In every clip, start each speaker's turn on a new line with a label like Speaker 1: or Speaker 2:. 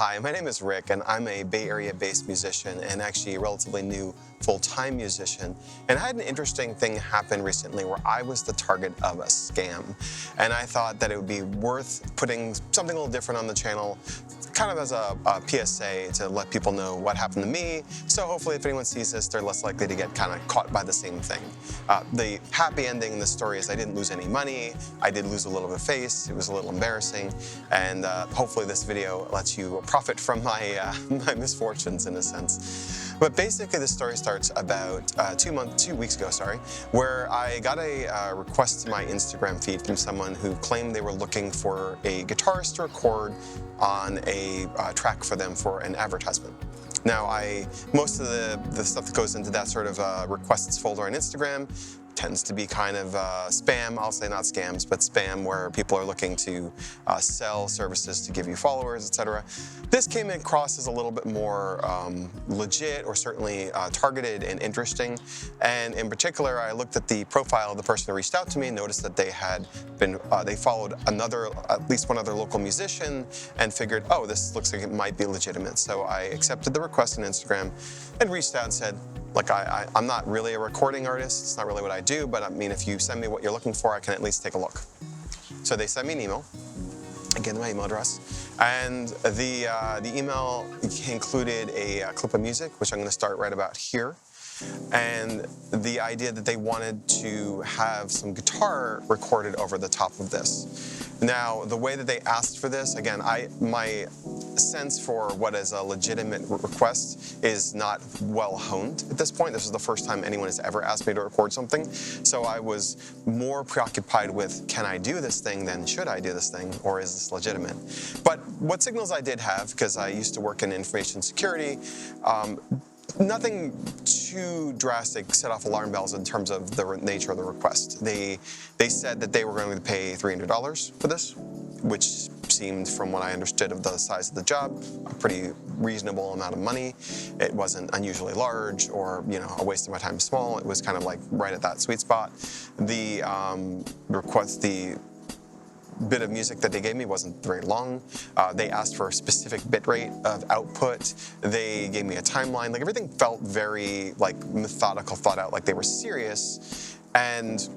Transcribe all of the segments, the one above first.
Speaker 1: Hi, my name is Rick, and I'm a Bay Area-based musician and actually a relatively new full-time musician. And I had an interesting thing happen recently where I was the target of a scam. And I thought that it would be worth putting something a little different on the channel, kind of as a PSA to let people know what happened to me. So hopefully if anyone sees this, they're less likely to get kind of caught by the same thing. The happy ending in the story is I didn't lose any money. I did lose a little bit of face. It was a little embarrassing. And hopefully this video lets you profit from my, my misfortunes in a sense. But basically the story starts about 2 weeks ago, where I got a request to my Instagram feed from someone who claimed they were looking for a guitarist to record on a track for them for an advertisement. Now, most of the stuff that goes into that sort of requests folder on Instagram tends to be kind of spam. I'll say not scams, but spam, where people are looking to sell services to give you followers, etc. This came across as a little bit more legit, or certainly targeted and interesting. And in particular, I looked at the profile of the person who reached out to me, noticed that they had been, they followed at least one other local musician, and figured, oh, this looks like it might be legitimate. So I accepted the request on Instagram and reached out and said, look, I'm not really a recording artist. It's not really what I do, but I mean, if you send me what you're looking for, I can at least take a look. So they sent me an email. Again, my email address. And the email included a clip of music, which I'm going to start right about here. And the idea that they wanted to have some guitar recorded over the top of this. Now, the way that they asked for this, again, my sense for what is a legitimate request is not well honed at this point. This is the first time anyone has ever asked me to record something. So I was more preoccupied with, can I do this thing than should I do this thing, or is this legitimate? But what signals I did have, because I used to work in information security, nothing too drastic set off alarm bells in terms of the nature of the request. They said that they were going to pay $300 for this, which seemed, from what I understood of the size of the job, a pretty reasonable amount of money. It wasn't unusually large or, you know, a waste of my time small. It was kind of like right at that sweet spot. The bit of music that they gave me wasn't very long. They asked for a specific bit rate of output. They gave me a timeline. Like, everything felt very like methodical, thought out, like they were serious. And,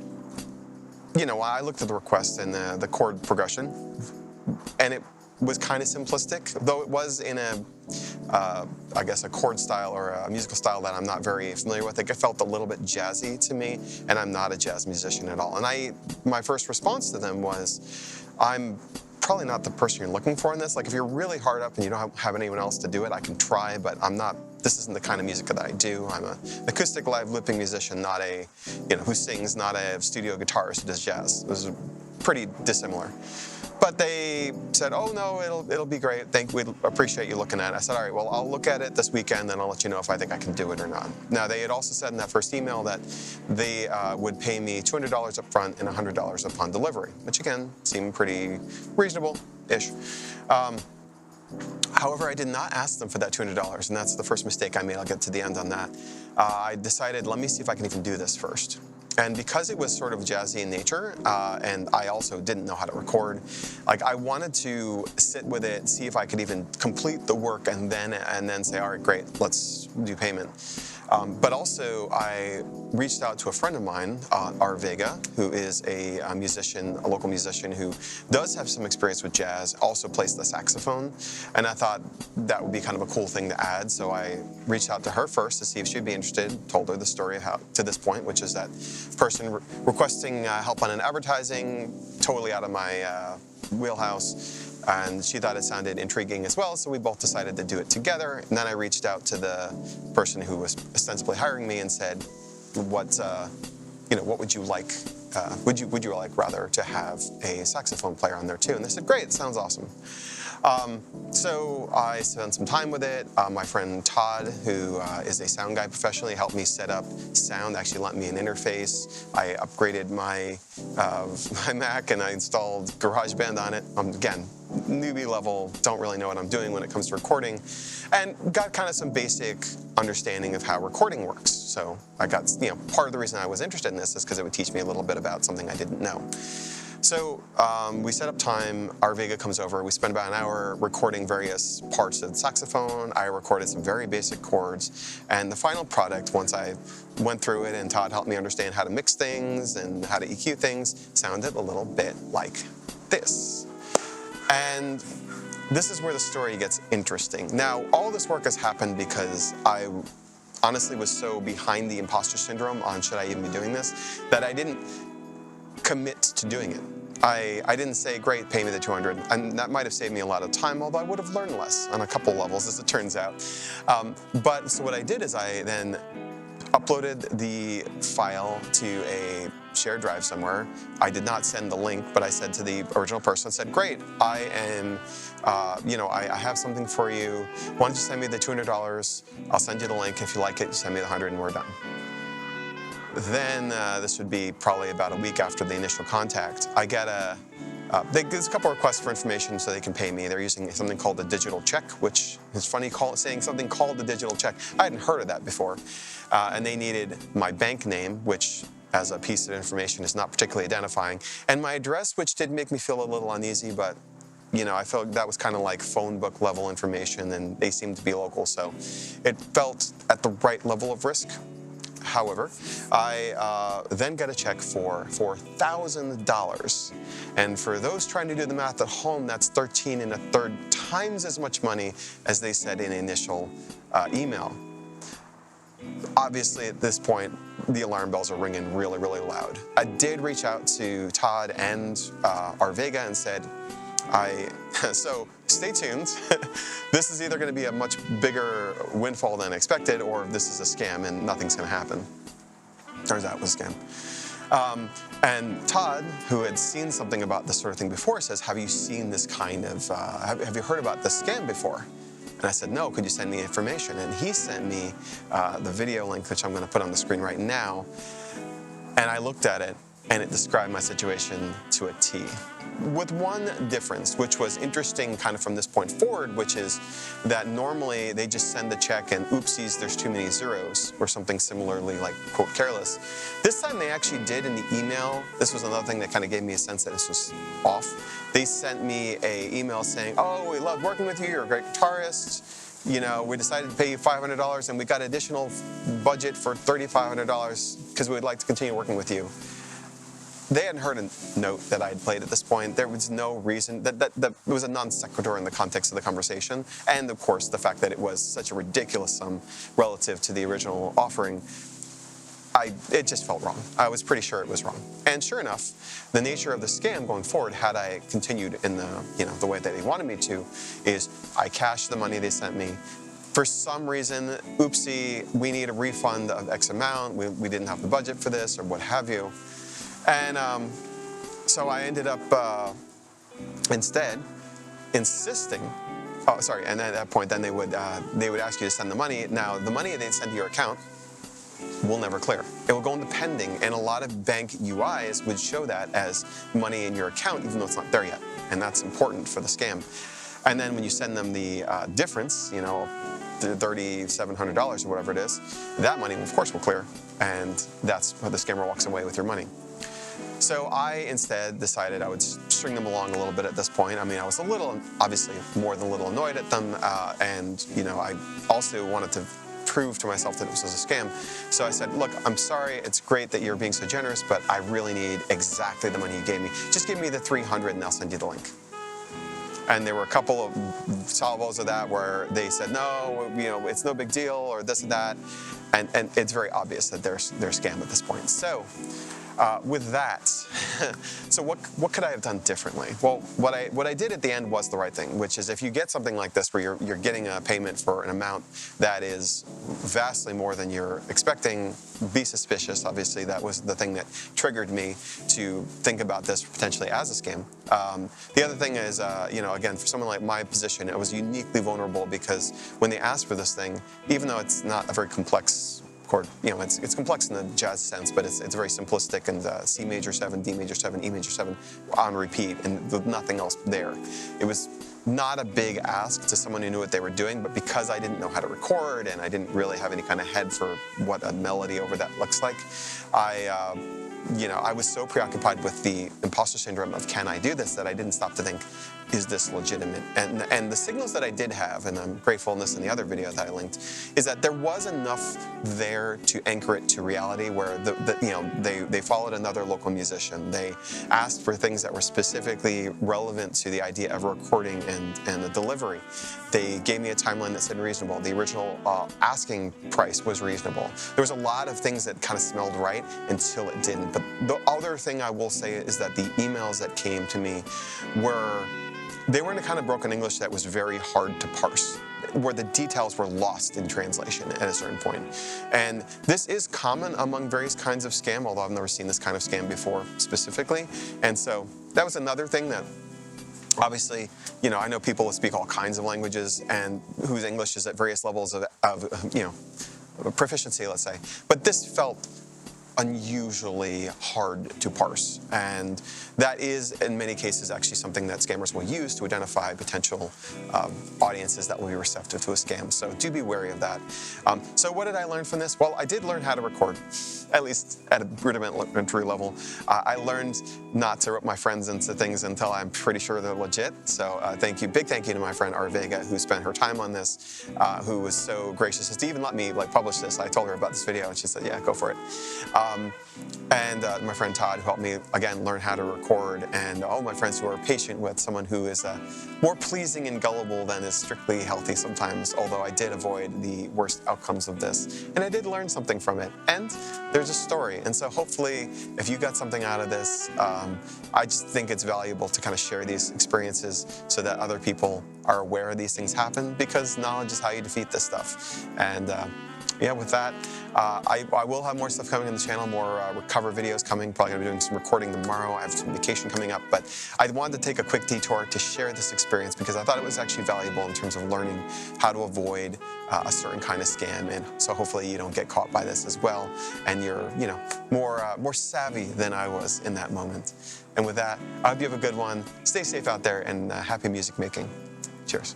Speaker 1: you know, I looked at the request and the chord progression, and it was kind of simplistic, though it was in I guess a chord style or a musical style that I'm not very familiar with. It felt a little bit jazzy to me, and I'm not a jazz musician at all. And my first response to them was, I'm probably not the person you're looking for in this. Like, if you're really hard up and you don't have anyone else to do it, I can try, but this isn't the kind of music that I do. I'm an acoustic live looping musician, not a, who sings, not a studio guitarist who does jazz. It was pretty dissimilar. But they said, oh no, it'll be great. We'd appreciate you looking at it. I said, all right, well, I'll look at it this weekend, and I'll let you know if I think I can do it or not. Now, they had also said in that first email that they would pay me $200 up front and $100 upon delivery, which again, seemed pretty reasonable-ish. However, I did not ask them for that $200, and that's the first mistake I made. I'll get to the end on that. I decided, let me see if I can even do this first. And because it was sort of jazzy in nature, and I also didn't know how to record, like, I wanted to sit with it, see if I could even complete the work, and then say, all right, great, let's do payment. But also, I reached out to a friend of mine, R. Vega, who is a musician, a local musician who does have some experience with jazz, also plays the saxophone, and I thought that would be kind of a cool thing to add. So I reached out to her first to see if she'd be interested, told her the story of how to this point, which is that person requesting help on an advertising, totally out of my wheelhouse. And she thought it sounded intriguing as well, so we both decided to do it together. And then I reached out to the person who was ostensibly hiring me and said, what would you like? Would you like rather to have a saxophone player on there too? And they said, great, it sounds awesome. So I spent some time with it. My friend Todd, who is a sound guy professionally, helped me set up sound, actually lent me an interface. I upgraded my Mac and I installed GarageBand on it. Again, newbie level, don't really know what I'm doing when it comes to recording, and got kind of some basic understanding of how recording works. So I got, part of the reason I was interested in this is because it would teach me a little bit about something I didn't know. So we set up time, our Vega comes over, we spend about an hour recording various parts of the saxophone. I recorded some very basic chords, and the final product, once I went through it and Todd helped me understand how to mix things and how to EQ things, sounded a little bit like this. And this is where the story gets interesting. Now, all this work has happened because I honestly was so behind the imposter syndrome on should I even be doing this, that I didn't commit to doing it. I didn't say, great, pay me the 200, and that might have saved me a lot of time, although I would have learned less on a couple levels, as it turns out. But so what I did is I then uploaded the file to a shared drive somewhere. I did not send the link, but I said to the original person, I said, great, I am, I have something for you. Why don't you send me the $200? I'll send you the link. If you like it, you send me the 100 and we're done. Then, this would be probably about a week after the initial contact, I get there's a couple of requests for information so they can pay me. They're using something called a digital check, which is funny saying something called the digital check. I hadn't heard of that before. And they needed my bank name, which as a piece of information is not particularly identifying, and my address, which did make me feel a little uneasy, but I felt that was kind of like phone book level information, and they seemed to be local, so it felt at the right level of risk. However, I then got a check for $4,000. And for those trying to do the math at home, that's 13 1/3 times as much money as they said in the initial email. Obviously, at this point, the alarm bells are ringing really, really loud. I did reach out to Todd and our Vega and said, so stay tuned. This is either going to be a much bigger windfall than expected, or this is a scam and nothing's going to happen. Turns out it was a scam. And Todd, who had seen something about this sort of thing before, says, have you seen this kind of, have you heard about this scam before? And I said, no, could you send me information? And he sent me the video link, which I'm going to put on the screen right now. And I looked at it, and it described my situation to a T. With one difference, which was interesting kind of from this point forward, which is that normally they just send the check and oopsies, there's too many zeros, or something similarly like, quote, careless. This time they actually did in the email. This was another thing that kind of gave me a sense that this was off. They sent me an email saying, oh, we love working with you, you're a great guitarist. We decided to pay you $500 and we got additional budget for $3,500 because we would like to continue working with you. They hadn't heard a note that I had played at this point. There was no reason, that it was a non sequitur in the context of the conversation. And of course, the fact that it was such a ridiculous sum relative to the original offering, it just felt wrong. I was pretty sure it was wrong. And sure enough, the nature of the scam going forward, had I continued in the way that they wanted me to, is I cashed the money they sent me. For some reason, oopsie, we need a refund of X amount. We didn't have the budget for this, or what have you. And so I ended up instead insisting. Oh, sorry. And at that point, then they would ask you to send the money. Now, the money they send to your account will never clear. It will go into pending, and a lot of bank UIs would show that as money in your account, even though it's not there yet. And that's important for the scam. And then when you send them the difference, $3,700 or whatever it is, that money, of course, will clear. And that's where the scammer walks away with your money. So I instead decided I would string them along a little bit at this point. I mean, I was a little, obviously, more than a little annoyed at them. And I also wanted to prove to myself that it was a scam. So I said, look, I'm sorry. It's great that you're being so generous, but I really need exactly the money you gave me. Just give me the 300 and I'll send you the link. And there were a couple of salvos of that where they said, no, it's no big deal, or this and that. And it's very obvious that they're a scam at this point. So with that, so what could I have done differently? Well, what I did at the end was the right thing, which is if you get something like this where you're getting a payment for an amount that is vastly more than you're expecting, be suspicious. Obviously, that was the thing that triggered me to think about this potentially as a scam. The other thing is, again, for someone like my position, I was uniquely vulnerable because when they asked for this thing, even though it's not a very complex chord, it's complex in the jazz sense, but it's very simplistic, and C major 7, D major 7, E major 7 on repeat, and with nothing else there. It was not a big ask to someone who knew what they were doing, but because I didn't know how to record and I didn't really have any kind of head for what a melody over that looks like, I I was so preoccupied with the imposter syndrome of can I do this that I didn't stop to think, is this legitimate? And the signals that I did have, and I'm grateful in this in the other video that I linked, is that there was enough there to anchor it to reality where they followed another local musician. They asked for things that were specifically relevant to the idea of recording and the delivery. They gave me a timeline that said reasonable. The original asking price was reasonable. There was a lot of things that kind of smelled right until it didn't. But the other thing I will say is that the emails that came to me they were in a kind of broken English that was very hard to parse, where the details were lost in translation at a certain point. And this is common among various kinds of scam, although I've never seen this kind of scam before specifically. And so that was another thing that obviously, I know people who speak all kinds of languages and whose English is at various levels of proficiency, let's say. But this felt unusually hard to parse. And that is, in many cases, actually something that scammers will use to identify potential audiences that will be receptive to a scam. So do be wary of that. So what did I learn from this? Well, I did learn how to record, at least at a rudimentary level. I learned not to rope my friends into things until I'm pretty sure they're legit. So big thank you to my friend R. Vega, who spent her time on this, who was so gracious as to even let me publish this. I told her about this video and she said, yeah, go for it. And my friend Todd, who helped me, again, learn how to record, and all my friends who are patient with someone who is more pleasing and gullible than is strictly healthy sometimes, although I did avoid the worst outcomes of this. And I did learn something from it. And there's a story. And so hopefully, if you got something out of this, I just think it's valuable to kind of share these experiences so that other people are aware these things happen, because knowledge is how you defeat this stuff. And yeah, with that, I will have more stuff coming on the channel, more recover videos coming. Probably going to be doing some recording tomorrow. I have some vacation coming up. But I wanted to take a quick detour to share this experience because I thought it was actually valuable in terms of learning how to avoid a certain kind of scam. And so hopefully you don't get caught by this as well. And you're, more savvy than I was in that moment. And with that, I hope you have a good one. Stay safe out there and happy music making. Cheers.